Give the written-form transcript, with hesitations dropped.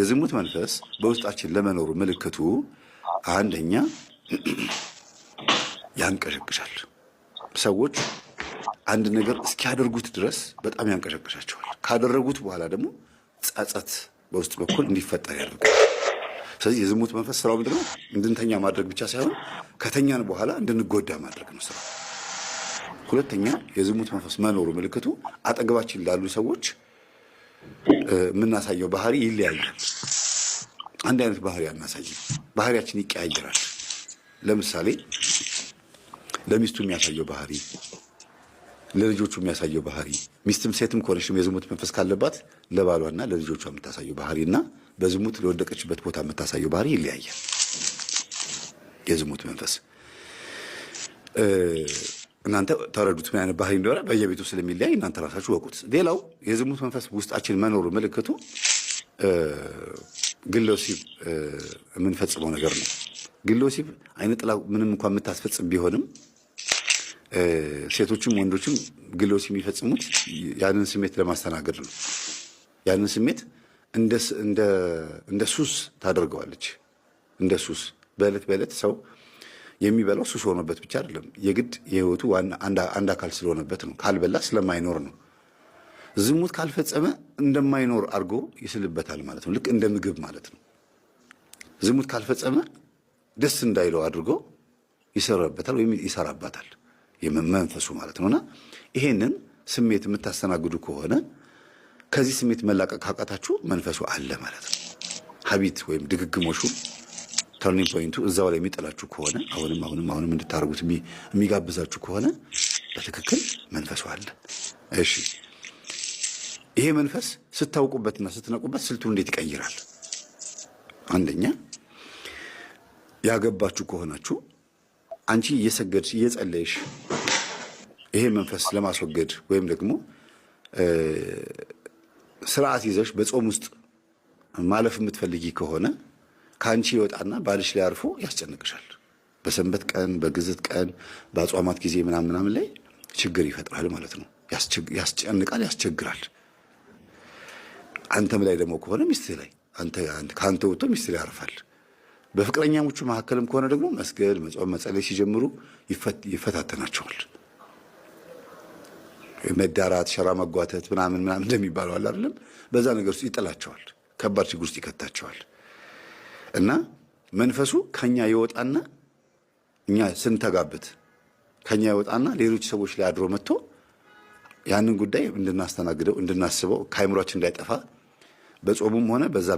የዝሙት መንፈስ በውስጣችን ለመኖሩ ምልክቱ አንደኛ ያንቀሸቅሻል። ሰዎች አንድ ነገር እስኪያደርጉት ድረስ በጣም ያንቀሸቅሻቸዋል። ካደረጉት በኋላ ደግሞ ጸጸት በውስጥ በኩል እንዲፈጠር ያደርጋል። ስለዚህ የዝሙት መንፈስ ስራው ምንድነው? እንድንተኛ ማድረግ ብቻ ሳይሆን ከተኛን በኋላ እንድንጎዳ ማድረግ ነው ስራው። ሁለተኛ የዝሙት መንፈስ መኖሩ ምልክቱ አጠገባችን ላሉ ሰዎች የምናሳየው ባህሪ ይለያያል። አንድ አይነት ባህሪ አናሳይም። ባህሪያችን ይቀያየራል። ለምሳሌ ለሚስቱ የሚያሳየው ባህሪ፣ ለልጆቹ የሚያሳየው ባህሪ፣ ሚስትም ሴትም ከሆነችም የዝሙት መንፈስ ካለባት ለባሏና ለልጆቿ የምታሳየው ባህሪና በዝሙት ለወደቀችበት ቦታ የምታሳየው ባህሪ ይለያያል። የዝሙት መንፈስ እናንተ ተረዱት ምን አይነት ባህሪ እንደሆነ በየቤቱ ስለሚለያይ እናንተ ራሳችሁ ወቁት። ሌላው የዝሙት መንፈስ ውስጣችን መኖሩ ምልክቱ ግለ ወሲብ የምንፈጽመው ነገር ነው። ግለ ወሲብ አይነ ጥላ ምንም እንኳን የምታስፈጽም ቢሆንም ሴቶችም ወንዶችም ግለ ወሲብ የሚፈጽሙት ያንን ስሜት ለማስተናገድ ነው። ያንን ስሜት እንደ ሱስ ታደርገዋለች። እንደ ሱስ በዕለት በዕለት ሰው የሚበላው ሱስ ሆኖበት ብቻ አይደለም፣ የግድ የህይወቱ አንድ አካል ስለሆነበት ነው። ካልበላ ስለማይኖር ነው። ዝሙት ካልፈጸመ እንደማይኖር አድርጎ ይስልበታል ማለት ነው። ልክ እንደ ምግብ ማለት ነው። ዝሙት ካልፈጸመ ደስ እንዳይለው አድርጎ ይሰራበታል ወይም ይሰራባታል መንፈሱ ማለት ነውና ይሄንን ስሜት የምታስተናግዱ ከሆነ ከዚህ ስሜት መላቀቅ ካቃታችሁ መንፈሱ አለ ማለት ነው። ሀቢት ወይም ድግግሞሹ ተርኒንግ ፖይንቱ እዛው ላይ የሚጥላችሁ ከሆነ አሁንም እንድታደርጉት የሚጋብዛችሁ ከሆነ በትክክል መንፈሱ አለ። እሺ ይሄ መንፈስ ስታውቁበትና ስትነቁበት ስልቱ እንዴት ይቀይራል? አንደኛ ያገባችሁ ከሆናችሁ አንቺ እየሰገድሽ እየጸለይሽ ይሄ መንፈስ ለማስወገድ ወይም ደግሞ ስርዓት ይዘሽ በጾም ውስጥ ማለፍ የምትፈልጊ ከሆነ ከአንቺ ይወጣና ባልሽ ላይ አርፎ ያስጨንቅሻል። በሰንበት ቀን፣ በግዝት ቀን፣ በአጽዋማት ጊዜ ምናምን ላይ ችግር ይፈጥራል ማለት ነው። ያስጨንቃል፣ ያስቸግራል። አንተም ላይ ደግሞ ከሆነ ሚስትህ ላይ ከአንተ ወጥቶ ሚስትህ ላይ ያርፋል። በፍቅረኛሞቹ መካከልም ከሆነ ደግሞ መስገድ፣ መጾም፣ መጸለይ ሲጀምሩ ይፈታተናቸዋል። መዳራት፣ ሸራ መጓተት ምናምን እንደሚባለው አለ አይደለም? በዛ ነገር ውስጥ ይጥላቸዋል። ከባድ ችግር ውስጥ ይከታቸዋል። እና መንፈሱ ከኛ ይወጣና እኛ ስንተጋበት ከኛ ይወጣና ሌሎች ሰዎች ላይ አድሮ መጥቶ ያንን ጉዳይ እንድናስተናግደው እንድናስበው ከአይምሯችን እንዳይጠፋ በጾሙም ሆነ በዛ